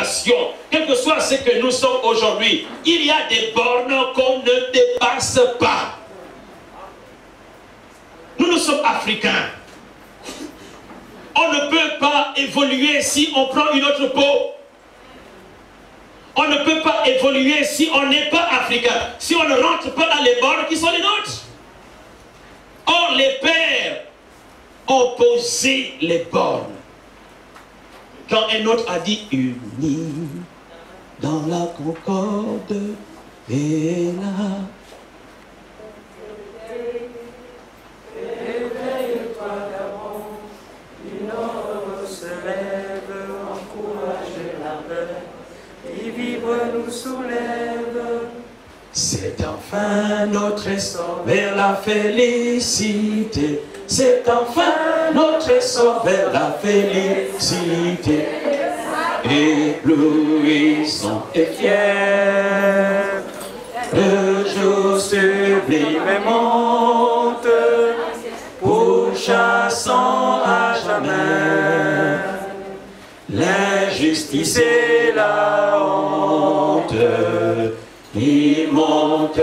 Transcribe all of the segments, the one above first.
nation, quel que soit ce que nous sommes aujourd'hui, il y a des bornes qu'on ne dépasse pas. Nous sommes africains. On ne peut pas évoluer si on prend une autre peau. On ne peut pas évoluer si on n'est pas africain, si on ne rentre pas dans les bornes qui sont les nôtres. Or, les pères ont posé les bornes. Quand un autre a dit unis dans la concorde et là. Éveille-toi d'abord, une ombre se lève, encourage la paix, et vivre nous soulève. C'est enfin notre essor vers la félicité. C'est enfin notre essor vers la félicité. Éblouissant et fier, le jour sublime monte, pourchassant à jamais l'injustice et la honte. Il monte,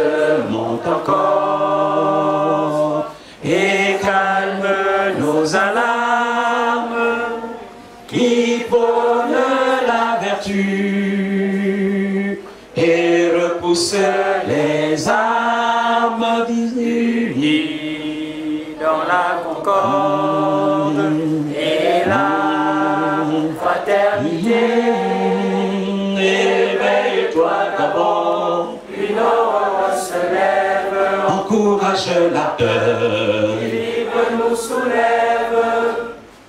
monte encore et calme nos alarmes, qui prône la vertu et repousse les armes unies dans la concorde et la fraternité. Éveille-toi d'abord, une aurore se lève, encourage la peur, libre nous soulève.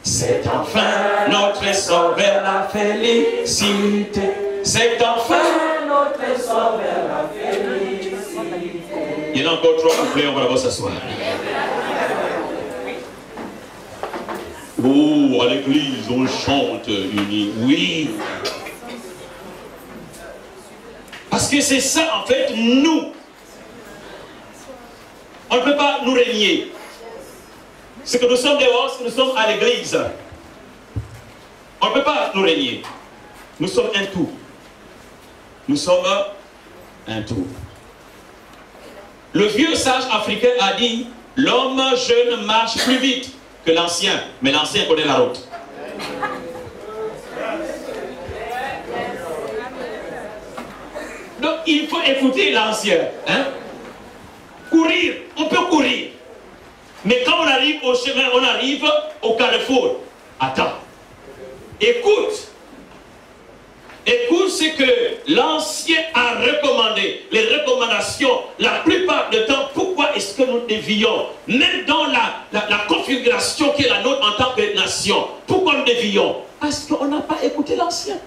C'est enfin notre essor vers la félicité. C'est enfin notre essor vers la félicité. Il y en a encore trois couplets, on va d'abord s'asseoir. Oh, à l'église, on chante unis. Oui. Parce que c'est ça, en fait, nous. On ne peut pas nous régner. C'est que nous sommes dehors, c'est que nous sommes à l'église. On ne peut pas nous régner. Nous sommes un tout. Nous sommes un tout. Le vieux sage africain a dit, l'homme jeune marche plus vite que l'ancien, mais l'ancien connaît la route. Donc il faut écouter l'ancien. Hein? Courir, on peut courir. Mais quand on arrive au chemin, on arrive au carrefour. Attends. Écoute. Écoute ce que l'ancien a recommandé. Les recommandations, la plupart du temps, pourquoi est-ce que nous dévions? Même dans la configuration qui est la nôtre en tant que nation. Pourquoi nous dévions? Parce qu'on n'a pas écouté l'ancien.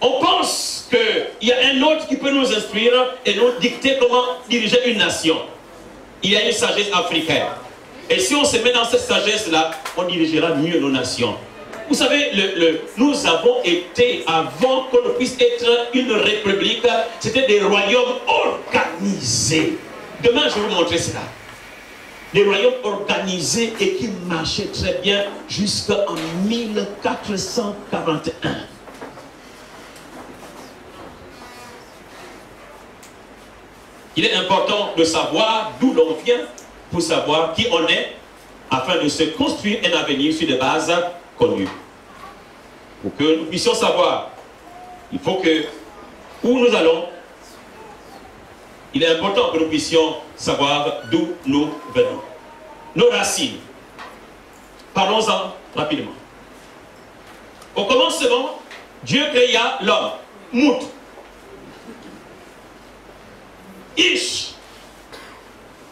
On pense qu'il y a un autre qui peut nous instruire et nous dicter comment diriger une nation. Il y a une sagesse africaine. Et si on se met dans cette sagesse-là, on dirigera mieux nos nations. Vous savez, nous avons été, avant qu'on ne puisse être une république, c'était des royaumes organisés. Demain, je vais vous montrer cela. Des royaumes organisés et qui marchaient très bien jusqu'en 1441. Il est important de savoir d'où l'on vient pour savoir qui on est afin de se construire un avenir sur des bases connues. Pour que nous puissions savoir, il faut que où nous allons, il est important que nous puissions savoir d'où nous venons. Nos racines. Parlons-en rapidement. Au commencement, Dieu créa l'homme. Mout. Ish,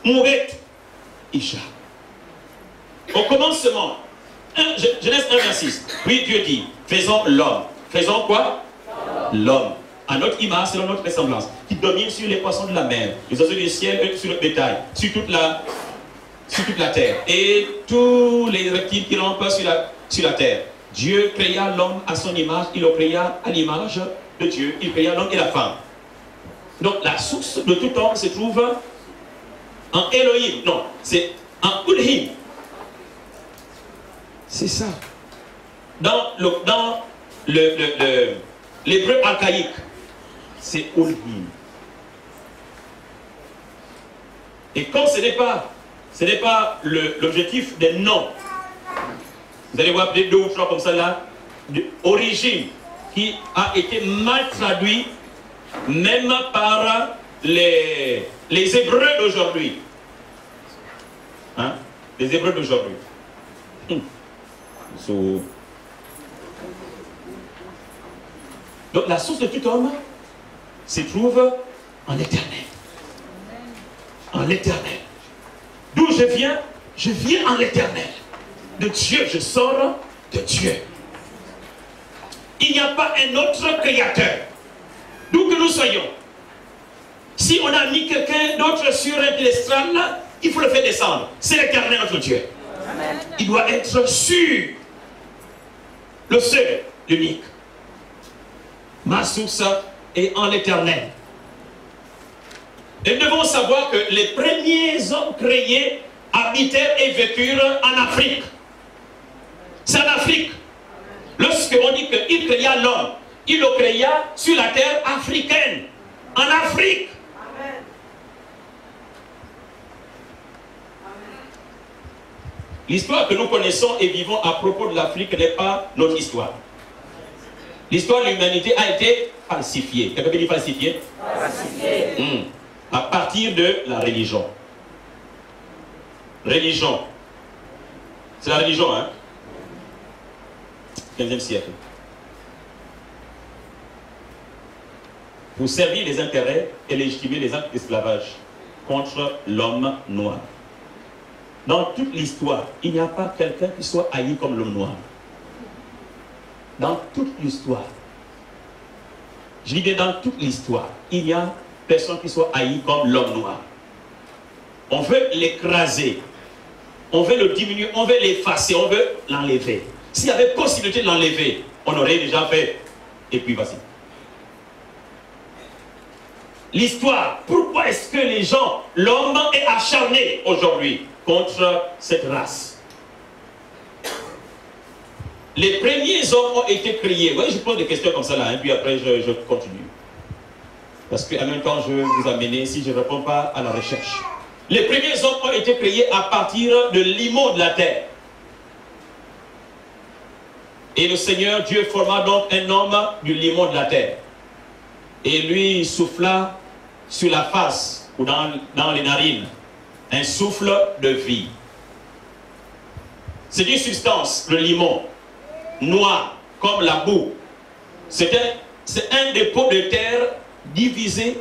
Mouret, Isha. Au commencement, Genèse 1,26. Puis Dieu dit, faisons l'homme. Faisons quoi? L'homme. À notre image, selon notre ressemblance, qui domine sur les poissons de la mer, les oiseaux du ciel et sur le bétail, sur toute la terre, et tous les reptiles qui rampent sur la terre. Dieu créa l'homme à son image, il le créa à l'image de Dieu, il créa l'homme et la femme. Donc la source de tout homme se trouve en Elohim. Non, c'est en Ulhim. C'est ça. Dans l'hébreu archaïque, c'est Olim. Et comme ce n'est pas l'objectif des noms, vous allez voir peut-être 2 ou 3 comme ça là, d'origine, qui a été mal traduit, même par les Hébreux d'aujourd'hui. Hein? Les Hébreux d'aujourd'hui. Donc la source de tout homme se trouve en l'Éternel. En l'Éternel. D'où je viens en l'Éternel. De Dieu, je sors de Dieu. Il n'y a pas un autre créateur. D'où que nous soyons. Si on a mis quelqu'un d'autre sur un piédestal, il faut le faire descendre. C'est l'Éternel notre Dieu. Amen. Il doit être sûr. Le seul, l'unique. Ma source est en l'Éternel. Et nous devons savoir que les premiers hommes créés habitèrent et vécurent en Afrique. C'est en Afrique. Lorsqu'on dit qu'il créa l'homme, il le créa sur la terre africaine. En Afrique. Amen. L'histoire que nous connaissons et vivons à propos de l'Afrique n'est pas notre histoire. L'histoire de l'humanité a été falsifiée. Quelqu'un peut dire falsifiée? Falsifiée. À partir de la religion. Religion. C'est la religion, hein? 15e siècle. Pour servir les intérêts et légitimer les actes d'esclavage contre l'homme noir. Dans toute l'histoire, il n'y a pas quelqu'un qui soit haï comme l'homme noir. Dans toute l'histoire, je dis bien dans toute l'histoire, il n'y a personne qui soit haï comme l'homme noir. On veut l'écraser, on veut le diminuer, on veut l'effacer, on veut l'enlever. S'il y avait possibilité de l'enlever, on aurait déjà fait. Et puis voici. L'histoire, pourquoi est-ce que les gens, l'homme est acharné aujourd'hui contre cette race? Les premiers hommes ont été créés. Vous voyez, je pose des questions comme ça là, puis après je continue. Parce qu'en même temps, je vais vous amener, si je ne réponds pas à la recherche. Les premiers hommes ont été créés à partir de l'immonde de la terre. Et le Seigneur Dieu forma donc un homme du limon de la terre. Et lui souffla sur la face ou dans les narines un souffle de vie. C'est une substance, le limon, noir comme la boue. C'est un dépôt de terre divisé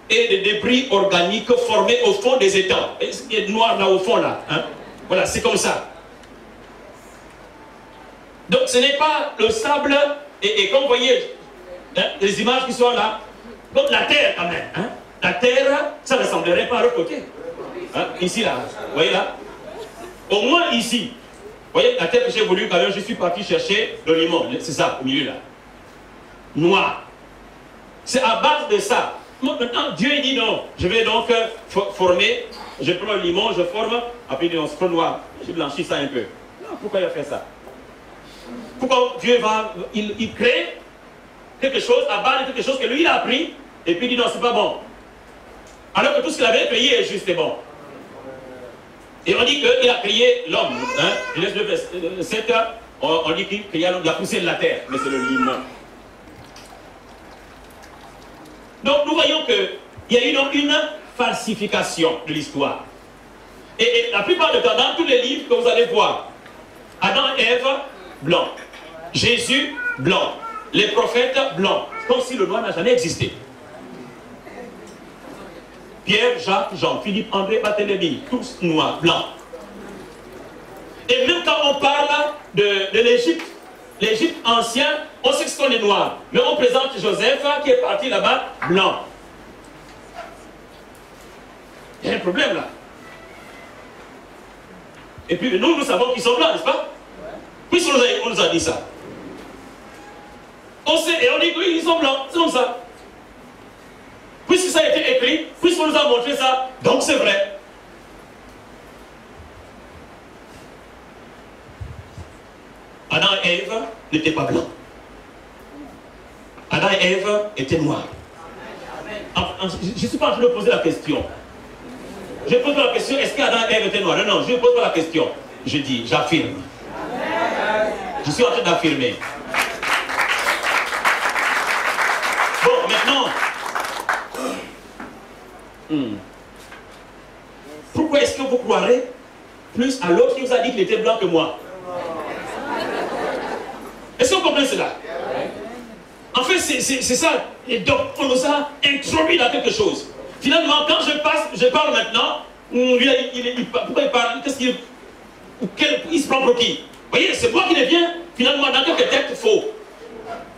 et de débris organiques formés au fond des étangs. Et ce qui est noir là au fond là, hein? Voilà, c'est comme ça. Donc ce n'est pas le sable, et comme vous voyez, hein, les images qui sont là, comme la terre quand même. Hein? La terre, ça ne ressemblerait pas à l'autre côté. Hein? Ici là, vous voyez là? Au moins ici. Vous voyez, la terre que j'ai voulu quand même, je suis parti chercher le limon. C'est ça, au milieu là. Noir. C'est à base de ça. Maintenant, Dieu dit non. Je vais donc former, je prends le limon, je forme, après il dit non, c'est trop noir. Je blanchis ça un peu. Non, pourquoi il a fait ça? Pourquoi Dieu il crée quelque chose à base de quelque chose que lui il a appris et puis il dit non, c'est pas bon. Alors que tout ce qu'il avait créé est juste et bon. Et on dit qu'il a créé l'homme. Hein? Genèse 2, verset 7, on dit qu'il créa l'homme, il a poussé de la terre, mais c'est le limon. Donc nous voyons qu'il y a eu donc une falsification de l'histoire. Et la plupart du temps, dans tous les livres que vous allez voir, Adam et Ève, blanc. Jésus, blanc. Les prophètes, blancs. Comme si le noir n'a jamais existé. Pierre, Jacques, Jean, Philippe, André, Barthélemy, tous noirs, blancs. Et même quand on parle de l'Égypte, l'Égypte ancien, on sait qu'on est noir. Mais on présente Joseph qui est parti là-bas, blanc. Il y a un problème là. Et puis nous savons qu'ils sont blancs, n'est-ce pas? Puisqu'on nous a dit ça. On sait et on dit qu'ils sont blancs, c'est comme ça. Puisque ça a été écrit, puisqu'on nous a montré ça, donc c'est vrai. Adam et Ève n'étaient pas blancs. Adam et Ève étaient noirs. Je ne suis pas en train de poser la question. Je pose pas la question, est-ce qu'Adam et Ève étaient noirs? Non, je ne pose pas la question. Je dis, j'affirme. Je suis en train d'affirmer. Bon, maintenant, pourquoi est-ce que vous croirez plus à l'autre qui vous a dit qu'il était blanc que moi? Est-ce que vous comprenez cela? En fait, c'est ça. Et donc, on nous a introduit dans quelque chose. Finalement, quand je parle maintenant, pourquoi il parle? Qu'est-ce qu'il... Il se prend pour qui? Vous voyez, c'est moi qui deviens finalement dans quelques têtes faux.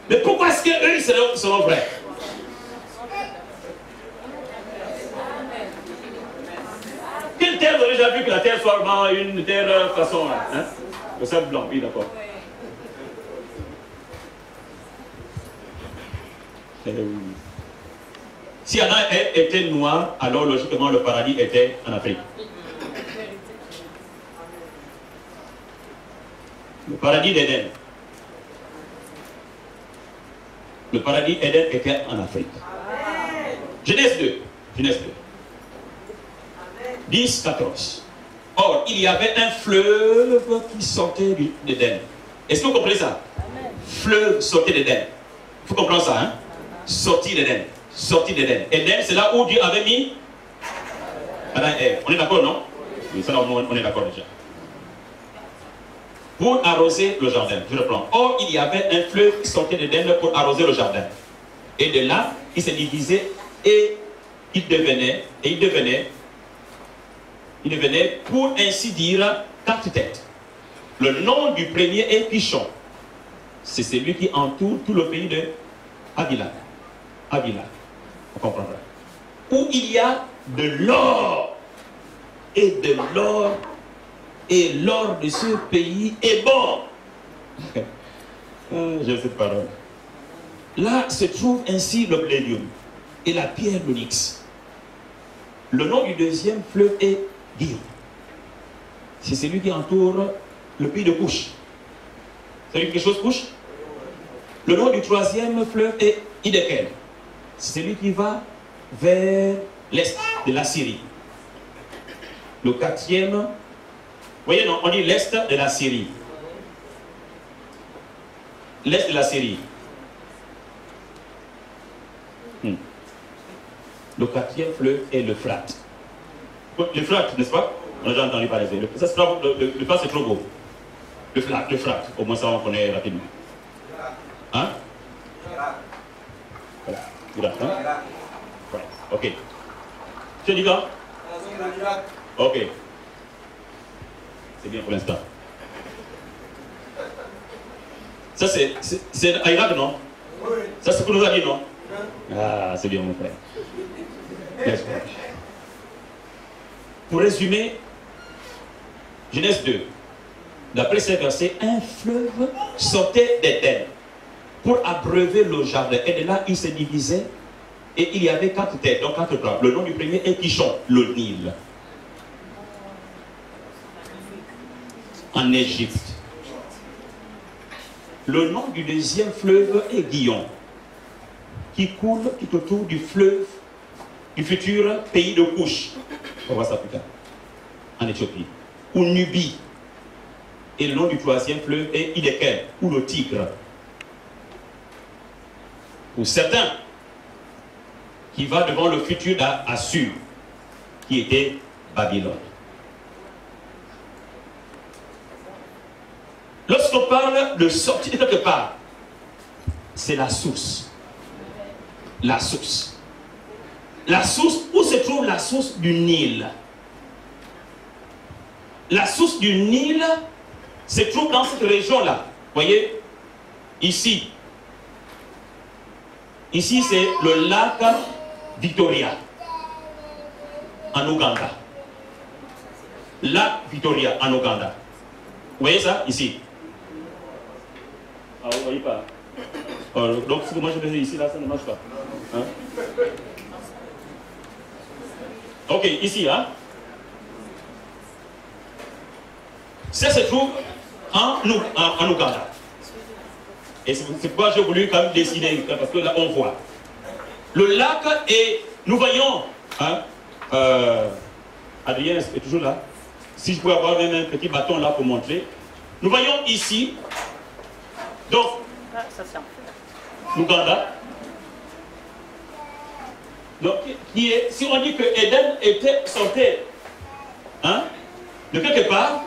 Mais pourquoi est-ce qu'eux, ils seront vrais? Quelle terre vous avez déjà vu que la terre soit vraiment une terre façon, hein? Le sable blanc, oui, d'accord. Si Adam était noir, alors logiquement le paradis était en Afrique. Le paradis d'Éden. Le paradis d'Éden était en Afrique. Genèse 2. Genèse 2. 10, 14. Or, il y avait un fleuve qui sortait d'Éden. Est-ce que vous comprenez ça? Fleuve sortait d'Éden. Il faut comprendre ça, hein? Sorti d'Éden. Sorti d'Éden. Éden, c'est là où Dieu avait mis Adam et Ève. On est d'accord, non? Oui, ça, on est d'accord déjà. Pour arroser le jardin. Je reprends. Or, il y avait un fleuve qui sortait d'Éden pour arroser le jardin. Et de là, il s'est divisé et il devenait, pour ainsi dire, 4 têtes. Le nom du premier est Pichon. C'est celui qui entoure tout le pays de Havila. Havila. On comprendra. Où il y a de l'or. Et de l'or. Et l'or de ce pays est bon. J'ai cette parole. Là se trouve ainsi le bdellium et la pierre l'onyx. Le nom du deuxième fleuve est Gihon. C'est celui qui entoure le pays de Couche. Ça veut dire quelque chose, Couche? Le nom du troisième fleuve est Hiddekel. C'est celui qui va vers l'est de la Syrie. Le quatrième, vous voyez, non, on dit l'est de la Syrie. L'est de la Syrie. Le quatrième fleuve est l'Euphrate. L'Euphrate, n'est-ce pas? On a déjà entendu parler. L'Euphrate, c'est trop beau. L'Euphrate, au moins ça on connaît rapidement. Hein? Voilà. Hein? Voilà. Ok. Tu es d'accord? Ok. C'est bien pour l'instant. Ça c'est à Irak, non? Oui. Ça c'est pour nous amis, non? Ah, c'est bien mon frère. Merci. Pour résumer, Genèse 2, d'après ces versets, un fleuve sortait d'Éden pour abreuver le jardin. Et de là, il se divisait et il y avait 4 têtes, donc 4 plans. Le nom du premier est Kishon, le Nil. En Égypte. Le nom du deuxième fleuve est Gihon, qui coule tout autour du fleuve du futur pays de Couche. On va voir ça plus tard. En Éthiopie. Ou Nubie. Et le nom du troisième fleuve est Hiddekel, ou le Tigre. Pour certains, qui va devant le futur d'Assur, qui était Babylone. Lorsqu'on parle de sortir de quelque part, c'est la source. La source. La source, où se trouve la source du Nil? La source du Nil se trouve dans cette région-là. Vous voyez? Ici. Ici, c'est le lac Victoria, en Ouganda. Lac Victoria, en Ouganda. Vous voyez ça? Ici. Ah, vous ne voyez pas? Donc, ce que moi je faisais ici, là, ça ne marche pas. Hein? Ok, ici, hein? Ça se trouve en Ouganda. Et c'est pourquoi j'ai voulu quand même dessiner, parce que là on voit. Le lac et nous voyons, hein, Adrien est toujours là. Si je pouvais avoir même un petit bâton là pour montrer. Nous voyons ici, donc, l'Ouganda. Donc, qui est, si on dit que Éden sortait hein, de quelque part,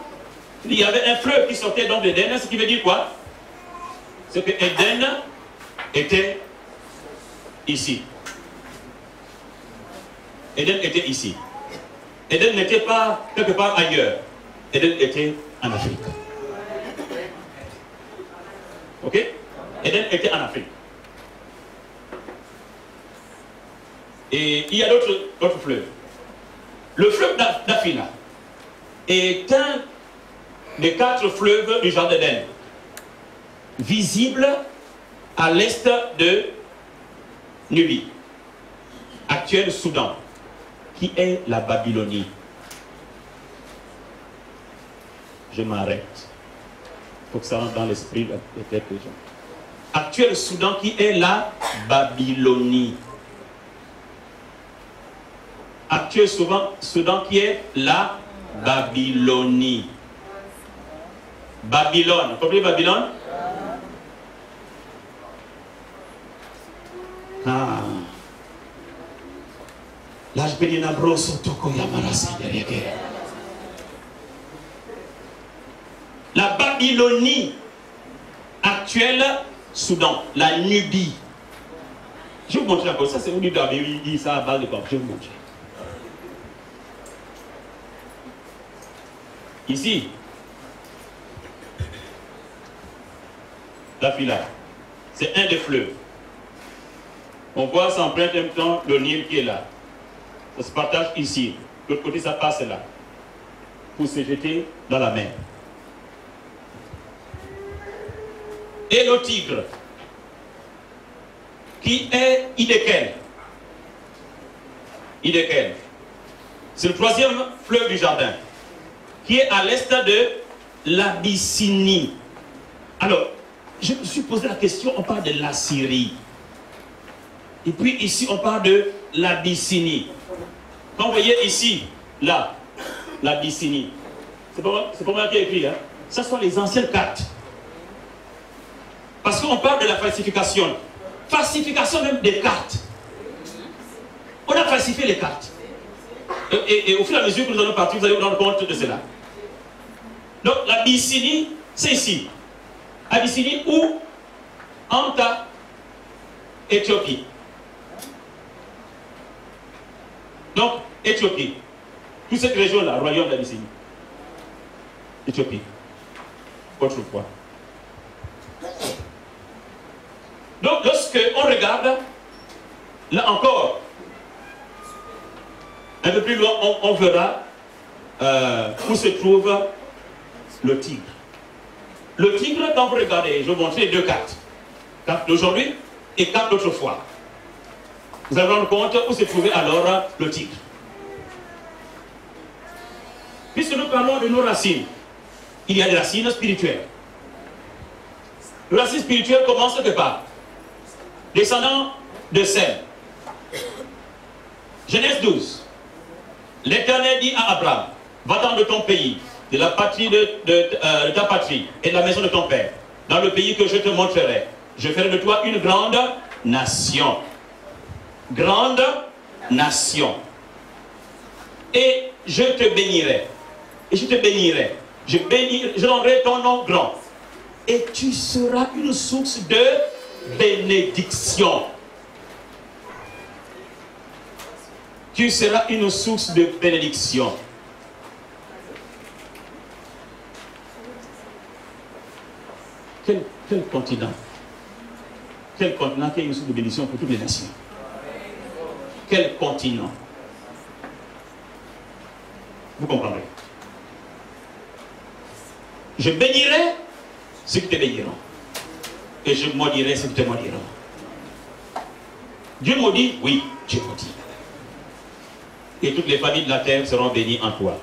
il y avait un fleuve qui sortait donc d'Éden, ce qui veut dire quoi? C'est que Éden était ici. Éden était ici. Éden n'était pas quelque part ailleurs. Éden était en Afrique. Ok? Éden était en Afrique. Et il y a d'autres fleuves. Le fleuve d'Afina est un des 4 fleuves du jardin d'Éden, visible à l'est de Nubie, actuel Soudan, qui est la Babylonie. Je m'arrête. Il faut que ça rentre dans l'esprit de quelques gens. Actuel Soudan qui est la Babylonie. Actuel Soudan qui est la Babylonie. Babylone. Vous comprenez Babylone? Ah. Là, je peux dire la Babylonie actuelle, Soudan, la Nubie. Je vais vous montrer encore. Ça, c'est vous dit ça à base de quoi? Je vais vous montrer. Ici, la Fila, c'est un des fleuves. On voit ça en plein temps le Nil qui est là. Ça se partage ici. De l'autre côté, ça passe là. Pour se jeter dans la mer. Et le Tigre, qui est Hiddekel. Hiddekel. C'est le 3e fleuve du jardin, qui est à l'est de l'Abyssinie. Alors, je me suis posé la question, on parle de l'Assyrie. Et puis ici, on parle de l'Abyssinie. Quand vous voyez ici, là, l'Abyssinie, c'est pas moi qui ai écrit, hein. Ça sont les anciennes cartes. Parce qu'on parle de la falsification. Falsification même des cartes. On a falsifié les cartes. Et au fur et à mesure que nous allons partir, vous allez vous rendre compte de cela. Donc l'Abyssinie, c'est ici. Abyssinie ou Anta, Éthiopie. Donc, Éthiopie. Toute cette région-là, royaume d'Abyssinie. Éthiopie. Autrefois. Donc, lorsque on regarde, là encore, un peu plus loin, on verra où se trouve le Tigre. Le Tigre, quand vous regardez, je vais vous montrer les 2 cartes. Carte d'aujourd'hui et carte d'autrefois. Vous allez vous rendre compte où se trouvait alors le Tigre. Puisque nous parlons de nos racines, il y a des racines spirituelles. Les racines spirituelles commencent quelque part. Descendant de Sem. Genèse 12. L'Éternel dit à Abraham, va-t'en de ton pays, de la patrie de ta patrie et de la maison de ton père, dans le pays que je te montrerai. Je ferai de toi une grande nation. Grande nation. Et je te bénirai. Et je te bénirai. Je rendrai ton nom grand. Et tu seras une source de bénédiction. Tu seras une source de bénédiction. Quel continent? Quel continent qui est une source de bénédiction pour toutes les nations? Quel continent? Vous comprendrez. Je bénirai ceux qui te béniront. Et je maudirai ceux qui te maudiront. Dieu maudit? Oui, Dieu maudit. Et toutes les familles de la terre seront bénies en toi.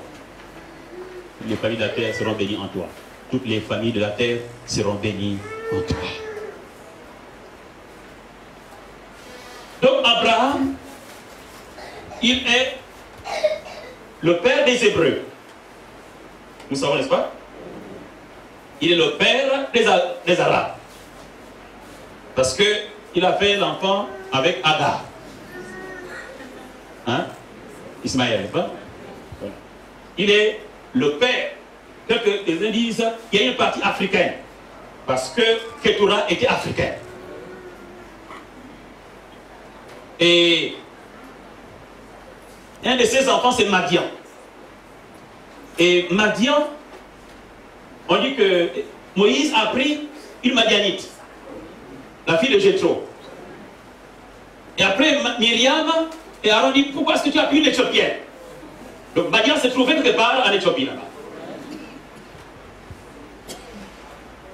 Toutes les familles de la terre seront bénies en toi. toutes les familles de la terre seront bénies en toi. Donc Abraham, il est le père des Hébreux. Nous savons, n'est-ce pas? Il est le père des Arabes. Parce qu'il a fait l'enfant avec Agar. Hein? Ismaël, n'est-ce pas? Il est le père. Quelques uns disent qu'il y a une partie africaine. Parce que Ketura était africain. Et un de ses enfants, c'est Madian. Et Madian, on dit que Moïse a pris une Madianite, la fille de Jéthro. Et après, Myriam et Aaron dit, pourquoi est-ce que tu as pris une Éthiopienne? Donc Madian s'est trouvé quelque part en Éthiopie là-bas.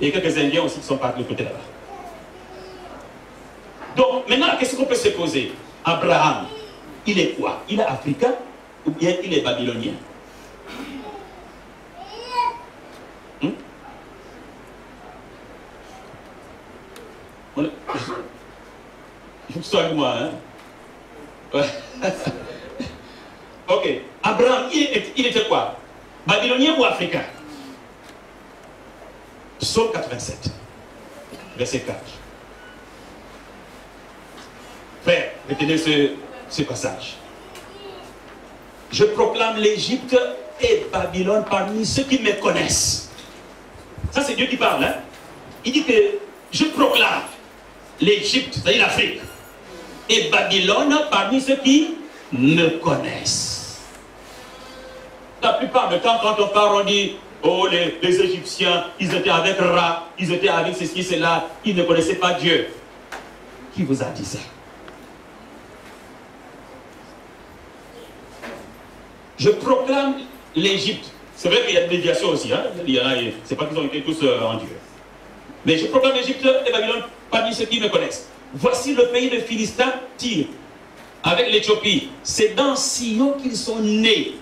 Et quelques Indiens aussi qui sont partis de côté là-bas. Donc maintenant la question qu'on peut se poser, Abraham, il est quoi? Il est africain ou bien il est babylonien? Il faut que tu sois avec moi, hein? Ouais. Ok. Abraham, il était quoi? Babylonien ou africain? Psaume 87, verset 4. Frère, retenez ce passage. Je proclame l'Égypte et Babylone parmi ceux qui me connaissent. Ça, c'est Dieu qui parle, hein? Il dit que je proclame l'Égypte, c'est-à-dire l'Afrique, et Babylone parmi ceux qui me connaissent. La plupart du temps, quand on parle, on dit, oh, les Égyptiens, ils étaient avec Ra, ils étaient avec ceci, cela, ils ne connaissaient pas Dieu. Qui vous a dit ça? Je proclame l'Égypte. C'est vrai qu'il y a des déviations aussi, hein? C'est pas qu'ils ont été tous en Dieu. Mais je proclame l'Égypte et Babylone parmi ceux qui me connaissent. Voici le pays de Philistins, Tyr, avec l'Éthiopie. C'est dans Sion qu'ils sont nés.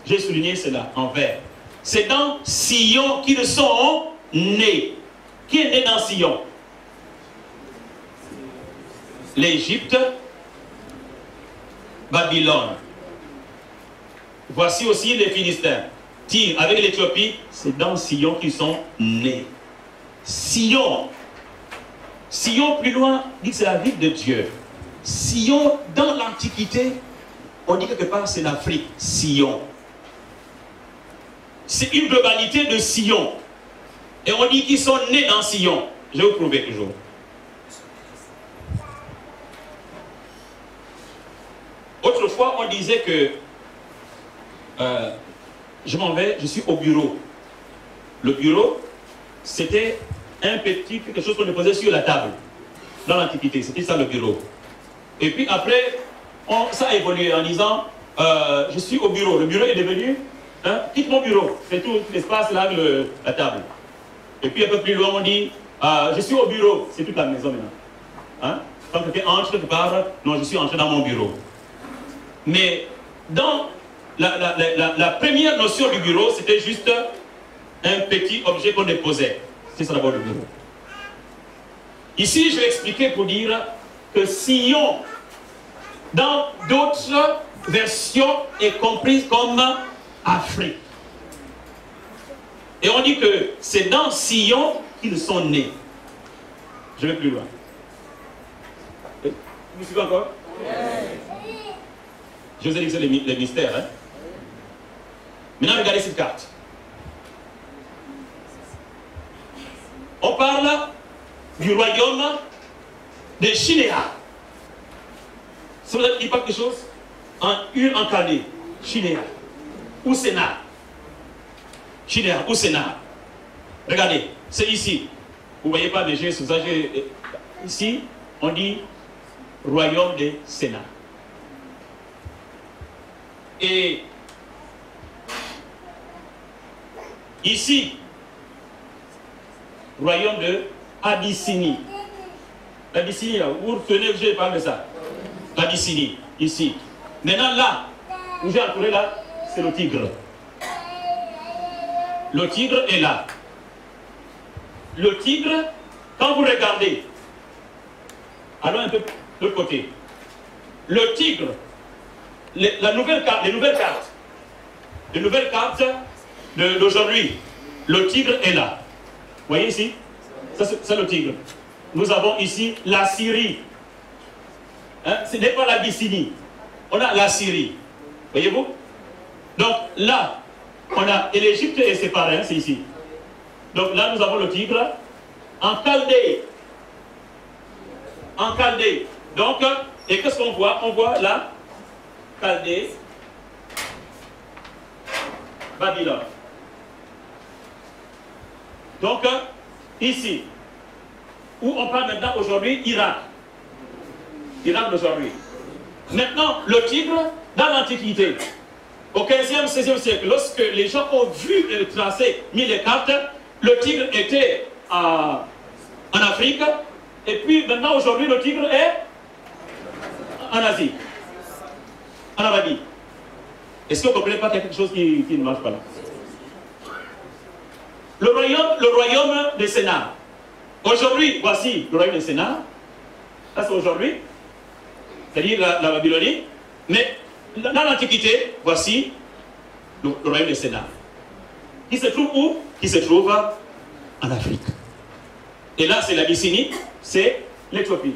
J'ai souligné cela en vert. C'est dans Sion qu'ils sont nés. Qui est né dans Sion? L'Égypte, Babylone. Voici aussi les Philistins. Tyr avec l'Éthiopie, c'est dans Sion qu'ils sont nés. Sion. Sion, plus loin, dit que c'est la ville de Dieu. Sion, dans l'Antiquité, on dit quelque part c'est l'Afrique. Sion. C'est une globalité de Sion. Et on dit qu'ils sont nés dans Sion. Je vais vous prouver toujours. Autrefois, on disait que je m'en vais, je suis au bureau. Le bureau, c'était un petit, quelque chose qu'on posait sur la table. Dans l'Antiquité, c'était ça le bureau. Et puis après, ça a évolué en disant, je suis au bureau. Le bureau est devenu, quitte mon bureau. C'est tout l'espace là, la table. Et puis un peu plus loin, on dit, je suis au bureau. C'est toute la maison maintenant. Hein? Quand quelqu'un entre quelque part, non, je suis entré dans mon bureau. Mais dans la première notion du bureau, c'était juste un petit objet qu'on déposait. C'est ça d'abord le bureau. Ici, je vais expliquer pour dire que Sion, dans d'autres versions, est comprise comme Afrique. Et on dit que c'est dans Sion qu'ils sont nés. Je vais plus loin. Vous suivez encore? Je vous ai dit que c'est les mystères. Hein? Maintenant, regardez cette carte. On parle du royaume de Shinéa. Ça vous dit pas quelque chose? Une incarnée. Shinéa. Ou Sénat. Shinéa ou Sénat. Regardez, c'est ici. Vous ne voyez pas déjà sous ça. Ici, on dit royaume de Sénat. Et ici, royaume de Abyssinie. L'Abyssinie, là, vous retenez que je parle de ça. L'Abyssinie, ici. Maintenant, là, où j'ai entouré là, c'est le Tigre. Le tigre est là. Le tigre, quand vous regardez, allons un peu de l'autre côté. Le tigre, les nouvelles cartes d'aujourd'hui, le tigre est là. Vous voyez ici? Ça, c'est le tigre. Nous avons ici la Syrie. Hein? Ce n'est pas l'Abyssinie. On a la Syrie. Voyez-vous? Donc là, on a, et l'Égypte est séparée, hein, c'est ici. Donc là, nous avons le tigre en Chaldée. En Chaldée. Donc, et qu'est-ce qu'on voit? On voit là, Chaldée, Babylone. Donc, ici, où on parle maintenant aujourd'hui, Irak. Irak d'aujourd'hui. Maintenant, le tigre, dans l'Antiquité, au 15e, 16e siècle, lorsque les gens ont vu tracer, mis les cartes, le tigre était en Afrique, et puis maintenant, aujourd'hui, le tigre est en Asie, en Arabie. Est-ce que vous ne comprenez pas quelque chose qui ne marche pas là? Le royaume des Sénats. Aujourd'hui, voici le royaume des Sénats. Ça, c'est aujourd'hui. C'est-à-dire la Babylonie. Mais dans l'Antiquité, voici le royaume des Sénats. Qui se trouve où? Qui se trouve en Afrique. Et là, c'est l'Abyssinie, c'est l'Éthiopie.